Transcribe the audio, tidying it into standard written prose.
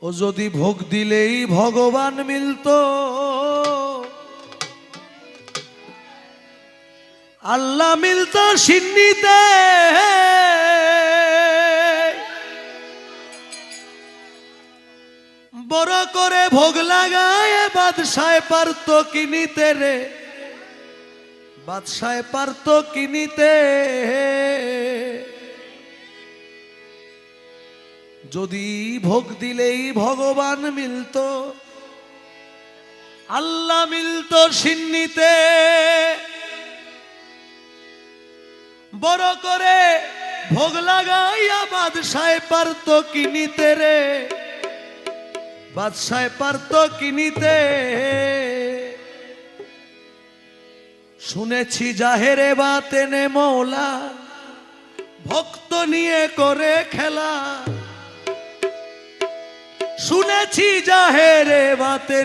ও যদি ভোগ দিলেই ভগবান মিলতো, আল্লাহ মিলতো সিন্নিতে। বড় করে ভোগ লাগায় বাদশায় পারত কিনিতে রে, বাদশায় পারত কিনিতে। যদি ভোগ দিলেই ভগবান মিলতো, আল্লাহ মিলতো সিন্নিতে। বড় করে ভোগ লাগাইয়া বাদশায় পারত কিনিতে রে, বাদশায় পারত কিনিতে। শুনেছি জাহেরে বাতেনে মৌলা ভক্ত নিয়ে করে খেলা। শুনেছি জাহেরে বাতেনে